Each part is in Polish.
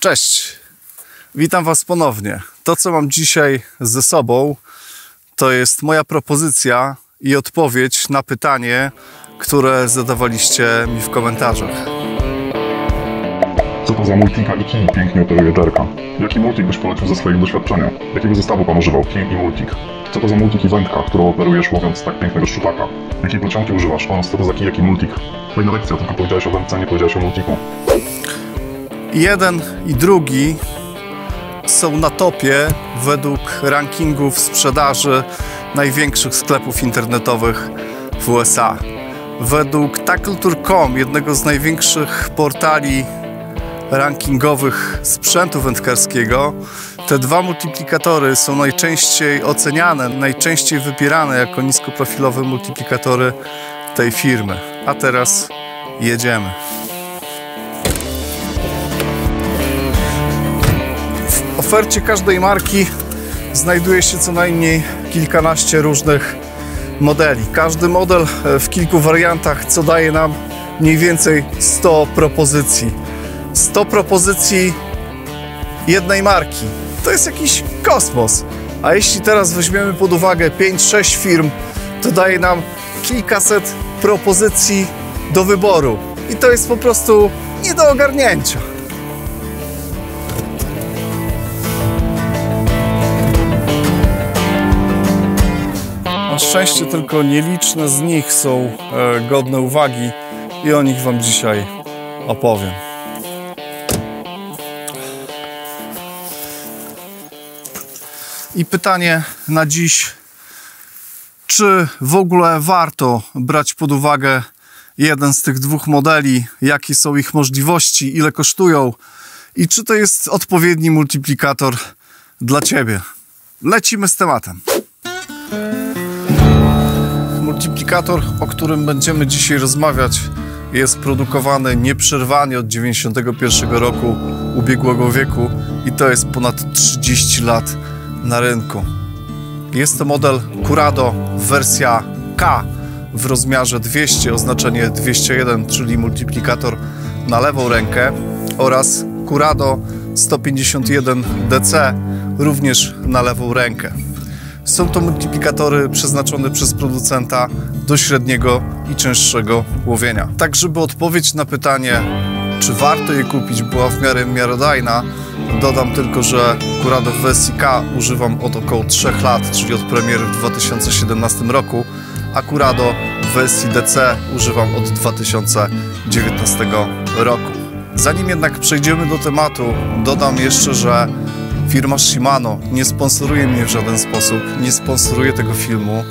Cześć, witam Was ponownie. To, co mam dzisiaj ze sobą, to jest moja propozycja i odpowiedź na pytanie, które zadawaliście mi w komentarzach. Co to za multika i kim pięknie operuje Jerka? Jaki multik byś polecił ze swojego doświadczenia? Jakiego zestawu pan używał? Kim i multik? Co to za multik i wędka, którą operujesz łowiąc tak pięknego szczupaka? Jakiej pociągi używasz? Co to za kij, jaki multik? Fajna lekcja, tylko powiedziałeś o wędce, nie powiedziałeś o multiku. Jeden i drugi są na topie według rankingów sprzedaży największych sklepów internetowych w USA. Według Tackletour.com, jednego z największych portali rankingowych sprzętu wędkarskiego, te dwa multiplikatory są najczęściej oceniane, najczęściej wybierane jako niskoprofilowe multiplikatory tej firmy. A teraz jedziemy. W ofercie każdej marki znajduje się co najmniej kilkanaście różnych modeli. Każdy model w kilku wariantach, co daje nam mniej więcej 100 propozycji. 100 propozycji jednej marki. To jest jakiś kosmos. A jeśli teraz weźmiemy pod uwagę 5-6 firm, to daje nam kilkaset propozycji do wyboru. I to jest po prostu nie do ogarnięcia. Na szczęście tylko nieliczne z nich są godne uwagi i o nich Wam dzisiaj opowiem. I pytanie na dziś, czy w ogóle warto brać pod uwagę jeden z tych dwóch modeli, jakie są ich możliwości, ile kosztują i czy to jest odpowiedni multiplikator dla Ciebie. Lecimy z tematem. Multiplikator, o którym będziemy dzisiaj rozmawiać, jest produkowany nieprzerwanie od 1991 roku ubiegłego wieku i to jest ponad 30 lat na rynku. Jest to model Curado wersja K w rozmiarze 200, oznaczenie 201, czyli multiplikator na lewą rękę, oraz Curado 151 DC również na lewą rękę. Są to multiplikatory przeznaczone przez producenta do średniego i cięższego łowienia. Tak, żeby odpowiedź na pytanie, czy warto je kupić, była w miarę miarodajna, dodam tylko, że Curado w wersji K używam od około 3 lat, czyli od premiery w 2017 roku, a Curado w wersji DC używam od 2019 roku. Zanim jednak przejdziemy do tematu, dodam jeszcze, że firma Shimano nie sponsoruje mnie w żaden sposób, nie sponsoruje tego filmu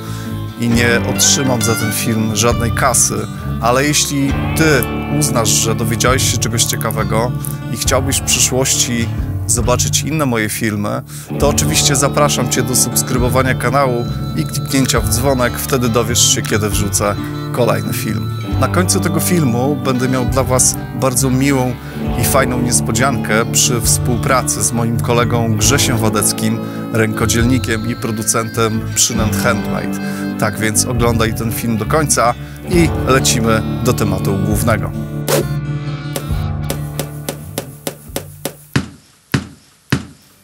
i nie otrzymam za ten film żadnej kasy, ale jeśli Ty uznasz, że dowiedziałeś się czegoś ciekawego i chciałbyś w przyszłości zobaczyć inne moje filmy, to oczywiście zapraszam Cię do subskrybowania kanału i kliknięcia w dzwonek, wtedy dowiesz się, kiedy wrzucę kolejny film. Na końcu tego filmu będę miał dla Was bardzo miłą i fajną niespodziankę przy współpracy z moim kolegą Grzesiem Wadeckim, rękodzielnikiem i producentem przynęt handmade. Tak więc oglądaj ten film do końca i lecimy do tematu głównego.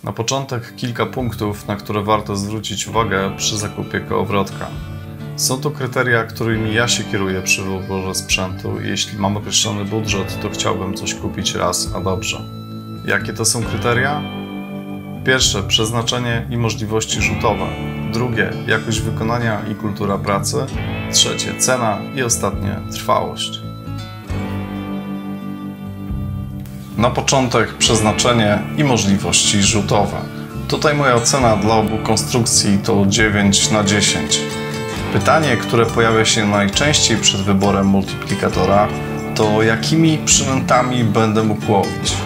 Na początek kilka punktów, na które warto zwrócić uwagę przy zakupie kołowrotka. Są to kryteria, którymi ja się kieruję przy wyborze sprzętu. Jeśli mam określony budżet, to chciałbym coś kupić raz, a dobrze. Jakie to są kryteria? Pierwsze, przeznaczenie i możliwości rzutowe. Drugie, jakość wykonania i kultura pracy. Trzecie, cena i ostatnie, trwałość. Na początek przeznaczenie i możliwości rzutowe. Tutaj moja ocena dla obu konstrukcji to 9 na 10. Pytanie, które pojawia się najczęściej przed wyborem multiplikatora, to jakimi przynętami będę mógł łowić.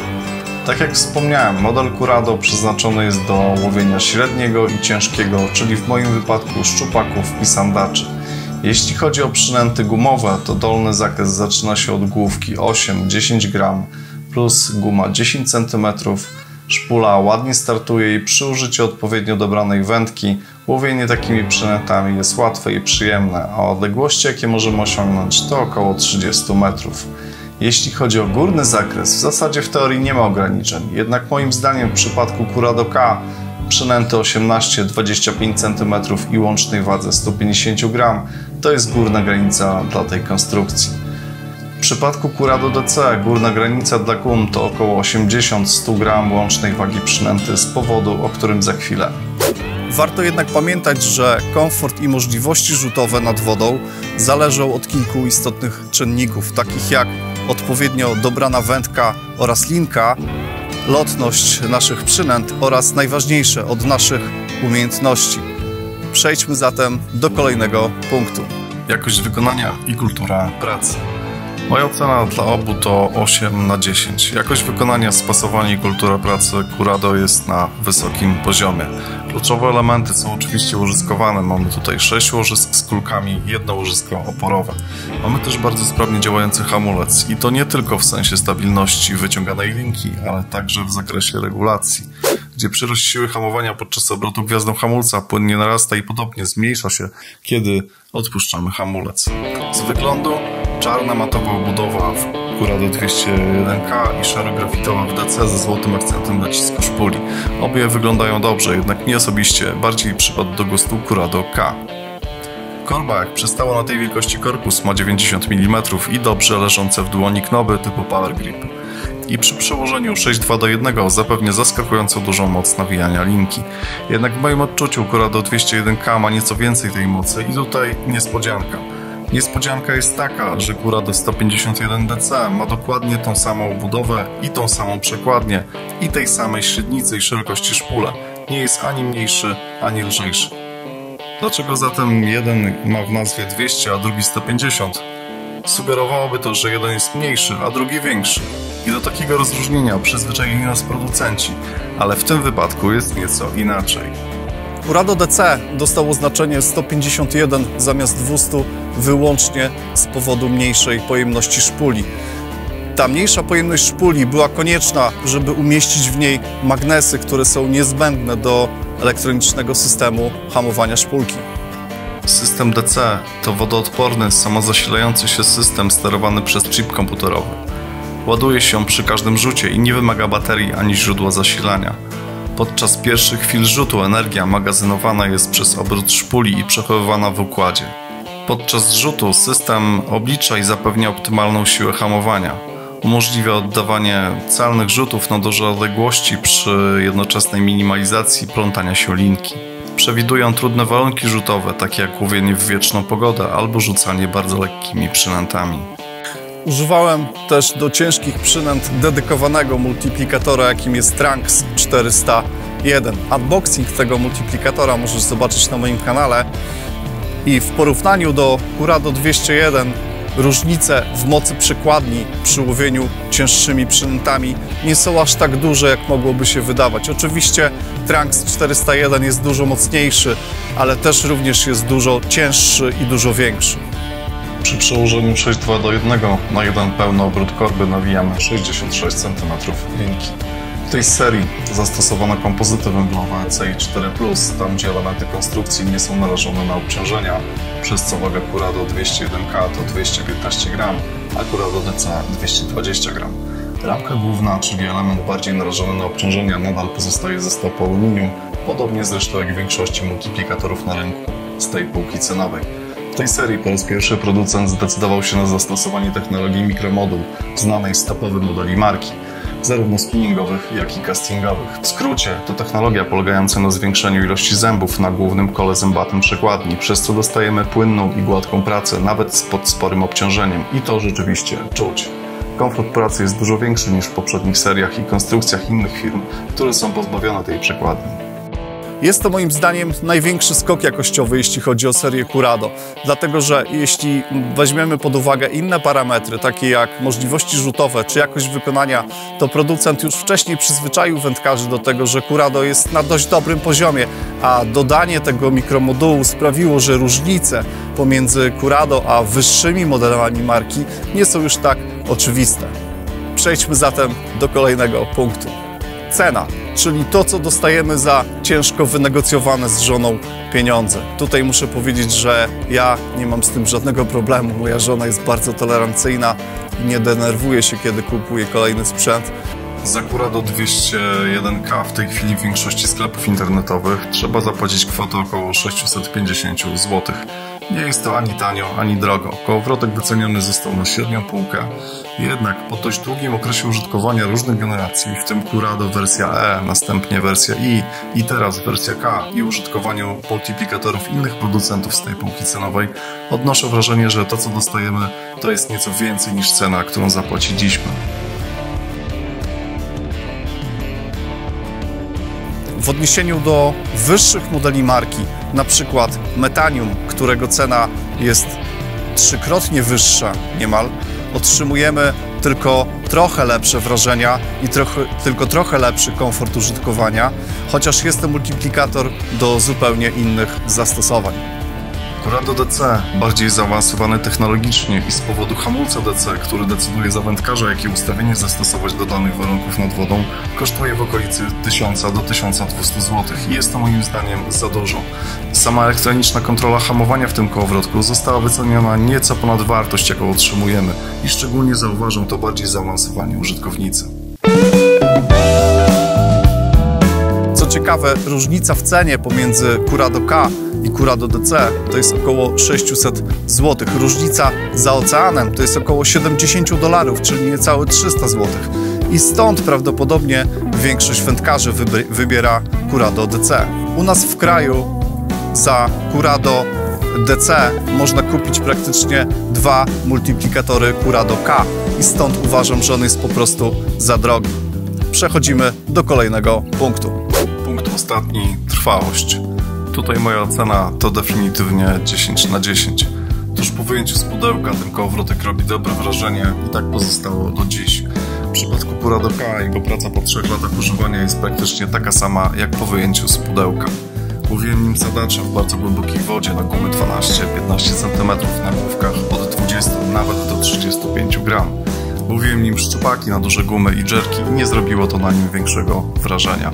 Tak jak wspomniałem, model Curado przeznaczony jest do łowienia średniego i ciężkiego, czyli w moim wypadku szczupaków i sandaczy. Jeśli chodzi o przynęty gumowe, to dolny zakres zaczyna się od główki 8-10 gram plus guma 10 cm. Szpula ładnie startuje i przy użyciu odpowiednio dobranej wędki Łowienie takimi przynętami jest łatwe i przyjemne, a odległości, jakie możemy osiągnąć, to około 30 metrów. Jeśli chodzi o górny zakres, w zasadzie w teorii nie ma ograniczeń, jednak moim zdaniem w przypadku Curado K przynęty 18-25 cm i łącznej wadze 150 g to jest górna granica dla tej konstrukcji. W przypadku Curado DC górna granica dla kun to około 80-100 g łącznej wagi przynęty z powodu, o którym za chwilę. Warto jednak pamiętać, że komfort i możliwości rzutowe nad wodą zależą od kilku istotnych czynników, takich jak odpowiednio dobrana wędka oraz linka, lotność naszych przynęt oraz najważniejsze od naszych umiejętności. Przejdźmy zatem do kolejnego punktu. Jakość wykonania i kultura pracy. Moja ocena dla obu to 8 na 10. Jakość wykonania, spasowanie i kultura pracy Curado jest na wysokim poziomie. Kluczowe elementy są oczywiście łożyskowane. Mamy tutaj 6 łożysk z kulkami i 1 łożysko oporowe. Mamy też bardzo sprawnie działający hamulec i to nie tylko w sensie stabilności wyciąganej linki, ale także w zakresie regulacji, gdzie przyrost siły hamowania podczas obrotu gwiazdą hamulca płynnie narasta i podobnie zmniejsza się, kiedy odpuszczamy hamulec. Z wyglądu czarna matowa obudowa w Curado 201K i szaro-grafitowa w DC ze złotym akcentem nacisku szpuli. Obie wyglądają dobrze, jednak mi osobiście bardziej przypadł do gustu Curado K. Korba, jak przystało na tej wielkości korpus, ma 90 mm i dobrze leżące w dłoni knoby typu Power Grip. I przy przełożeniu 6:2:1 zapewnia zaskakująco dużą moc nawijania linki. Jednak w moim odczuciu Curado 201K ma nieco więcej tej mocy i tutaj niespodzianka. Niespodzianka jest taka, że Curado 151 DC ma dokładnie tą samą obudowę i tą samą przekładnię i tej samej średnicy i szerokości szpule. Nie jest ani mniejszy, ani lżejszy. Dlaczego zatem jeden ma w nazwie 200, a drugi 150? Sugerowałoby to, że jeden jest mniejszy, a drugi większy. I do takiego rozróżnienia przyzwyczaili nas producenci, ale w tym wypadku jest nieco inaczej. Curado DC dostał oznaczenie 151 zamiast 200 wyłącznie z powodu mniejszej pojemności szpuli. Ta mniejsza pojemność szpuli była konieczna, żeby umieścić w niej magnesy, które są niezbędne do elektronicznego systemu hamowania szpulki. System DC to wodoodporny, samozasilający się system sterowany przez chip komputerowy. Ładuje się przy każdym rzucie i nie wymaga baterii ani źródła zasilania. Podczas pierwszych chwil rzutu energia magazynowana jest przez obrót szpuli i przechowywana w układzie. Podczas rzutu system oblicza i zapewnia optymalną siłę hamowania. Umożliwia oddawanie celnych rzutów na duże odległości przy jednoczesnej minimalizacji plątania się linki. Przewidują trudne warunki rzutowe, takie jak łowienie w wieczną pogodę albo rzucanie bardzo lekkimi przynętami. Używałem też do ciężkich przynęt dedykowanego multiplikatora, jakim jest Tranx 401. Unboxing tego multiplikatora możesz zobaczyć na moim kanale. I w porównaniu do Curado 201 różnice w mocy przekładni przy łowieniu cięższymi przynętami nie są aż tak duże, jak mogłoby się wydawać. Oczywiście Tranx 401 jest dużo mocniejszy, ale też również jest dużo cięższy i dużo większy. Przy przełożeniu 6:2:1 na jeden pełny obrót korby nawijamy 66 cm linki. W tej serii zastosowano kompozyty węglowe CI4+, tam gdzie elementy konstrukcji nie są narażone na obciążenia, przez co waga Curado 201K to 215 g, a Curado DC 220 g. Ramka główna, czyli element bardziej narażony na obciążenia, nadal pozostaje ze stopy aluminium, podobnie zresztą jak w większości multiplikatorów na rynku z tej półki cenowej. W tej serii po raz pierwszy producent zdecydował się na zastosowanie technologii mikromoduł, znanej z topowych modeli marki, zarówno spinningowych, jak i castingowych. W skrócie, to technologia polegająca na zwiększeniu ilości zębów na głównym kole zębatym przekładni, przez co dostajemy płynną i gładką pracę, nawet pod sporym obciążeniem. I to rzeczywiście czuć. Komfort pracy jest dużo większy niż w poprzednich seriach i konstrukcjach innych firm, które są pozbawione tej przekładni. Jest to moim zdaniem największy skok jakościowy, jeśli chodzi o serię Curado, dlatego że jeśli weźmiemy pod uwagę inne parametry, takie jak możliwości rzutowe czy jakość wykonania, to producent już wcześniej przyzwyczaił wędkarzy do tego, że Curado jest na dość dobrym poziomie, a dodanie tego mikromodułu sprawiło, że różnice pomiędzy Curado a wyższymi modelami marki nie są już tak oczywiste. Przejdźmy zatem do kolejnego punktu. Cena, czyli to, co dostajemy za ciężko wynegocjowane z żoną pieniądze. Tutaj muszę powiedzieć, że ja nie mam z tym żadnego problemu. Moja żona jest bardzo tolerancyjna i nie denerwuje się, kiedy kupuje kolejny sprzęt. Za Curado 201K w tej chwili w większości sklepów internetowych trzeba zapłacić kwotę około 650 zł. Nie jest to ani tanio, ani drogo. Kołowrotek wyceniony został na średnią półkę. Jednak po dość długim okresie użytkowania różnych generacji, w tym Curado wersja E, następnie wersja I teraz wersja K i użytkowaniu multiplikatorów innych producentów z tej półki cenowej, odnoszę wrażenie, że to, co dostajemy, to jest nieco więcej niż cena, którą zapłaciliśmy. W odniesieniu do wyższych modeli marki, na przykład Metanium, którego cena jest trzykrotnie wyższa niemal, otrzymujemy tylko trochę lepsze wrażenia i tylko trochę lepszy komfort użytkowania, chociaż jest to multiplikator do zupełnie innych zastosowań. Curado DC, bardziej zaawansowany technologicznie i z powodu hamulca DC, który decyduje za wędkarza, jakie ustawienie zastosować do danych warunków nad wodą, kosztuje w okolicy 1000 do 1200 zł i jest to moim zdaniem za dużo. Sama elektroniczna kontrola hamowania w tym kołowrotku została wyceniona nieco ponad wartość, jaką otrzymujemy i szczególnie zauważą to bardziej zaawansowani użytkownicy. Co ciekawe, różnica w cenie pomiędzy Curado K i Curado DC to jest około 600 zł. Różnica za oceanem to jest około $70, czyli niecałe 300 zł. I stąd prawdopodobnie większość wędkarzy wybiera Curado DC. U nas w kraju za Curado DC można kupić praktycznie 2 multiplikatory Curado K i stąd uważam, że on jest po prostu za drogi. Przechodzimy do kolejnego punktu. Punkt ostatni, trwałość. Tutaj moja ocena to definitywnie 10 na 10. Tuż po wyjęciu z pudełka ten kołowrotek robi dobre wrażenie i tak pozostało do dziś. W przypadku Curado K jego praca po 3 latach używania jest praktycznie taka sama jak po wyjęciu z pudełka. Łowiłem nim sadacze w bardzo głębokiej wodzie na gumy 12-15 cm na główkach od 20 nawet do 35 gram. Łowiłem nim szczupaki na duże gumy i dżerki i nie zrobiło to na nim większego wrażenia.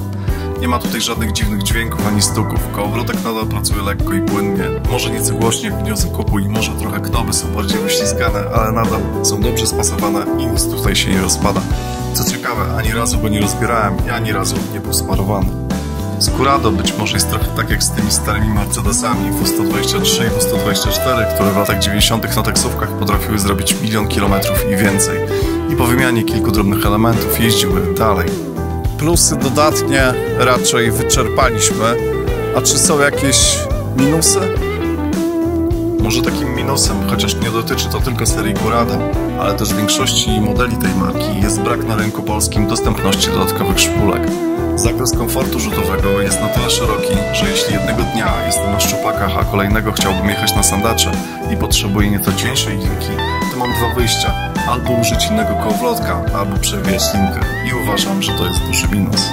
Nie ma tutaj żadnych dziwnych dźwięków ani stuków. Kołowrotek nadal pracuje lekko i płynnie. Może nieco głośniej jak w dniu zakupu i może trochę knoby są bardziej wyślizgane, ale nadal są dobrze spasowane i nic tutaj się nie rozpada. Co ciekawe, ani razu go nie rozbierałem i ani razu nie był sparowany. Z Curado być może jest trochę tak jak z tymi starymi Mercedesami W123 i W124, które w latach 90. na taksówkach potrafiły zrobić 1 000 000 kilometrów i więcej. I po wymianie kilku drobnych elementów jeździły dalej. Plusy dodatnie raczej wyczerpaliśmy, a czy są jakieś minusy? Może takim minusem, chociaż nie dotyczy to tylko serii Curado, ale też w większości modeli tej marki, jest brak na rynku polskim dostępności dodatkowych szpulek. Zakres komfortu rzutowego jest na tyle szeroki, że jeśli jednego dnia jestem na szczupakach, a kolejnego chciałbym jechać na sandacze i potrzebuję nieco cieńszej linki, to mam 2 wyjścia. Albo użyć innego kołowrotka, albo przewijać linkę. I uważam, że to jest duży minus.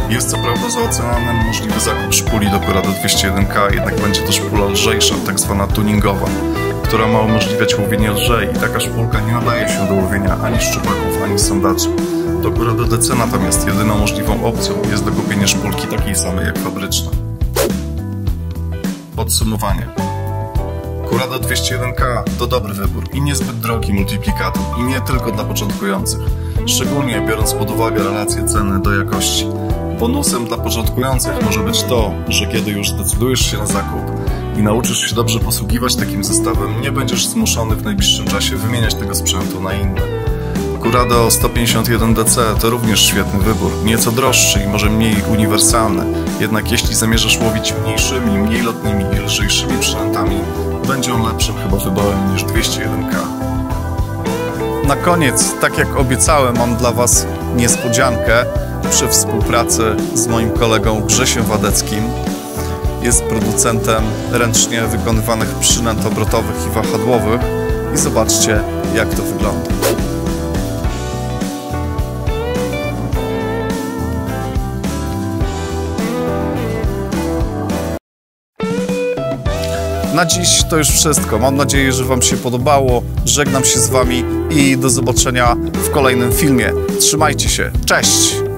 Jest co prawda za oceanem możliwy zakup szpuli do Curado 201K, jednak będzie to szpula lżejsza, tak zwana tuningowa, która ma umożliwiać łowienie lżej i taka szpulka nie nadaje się do łowienia ani szczupaków, ani sandaczy. Do Curado DC natomiast jedyną możliwą opcją jest dokupienie szpulki takiej samej jak fabryczna. Podsumowanie. Curado 201K to dobry wybór i niezbyt drogi multiplikator i nie tylko dla początkujących, szczególnie biorąc pod uwagę relację ceny do jakości. Bonusem dla początkujących może być to, że kiedy już zdecydujesz się na zakup i nauczysz się dobrze posługiwać takim zestawem, nie będziesz zmuszony w najbliższym czasie wymieniać tego sprzętu na inny. Curado 151DC to również świetny wybór, nieco droższy i może mniej uniwersalny, jednak jeśli zamierzasz łowić mniejszymi, mniej lotnymi i lżejszymi przynętami, będzie on lepszym chyba wyborem niż 201K. Na koniec, tak jak obiecałem, mam dla Was niespodziankę przy współpracy z moim kolegą Grzesiem Wadeckim. Jest producentem ręcznie wykonywanych przynęt obrotowych i wahadłowych i zobaczcie, jak to wygląda. Na dziś to już wszystko. Mam nadzieję, że Wam się podobało. Żegnam się z Wami i do zobaczenia w kolejnym filmie. Trzymajcie się. Cześć!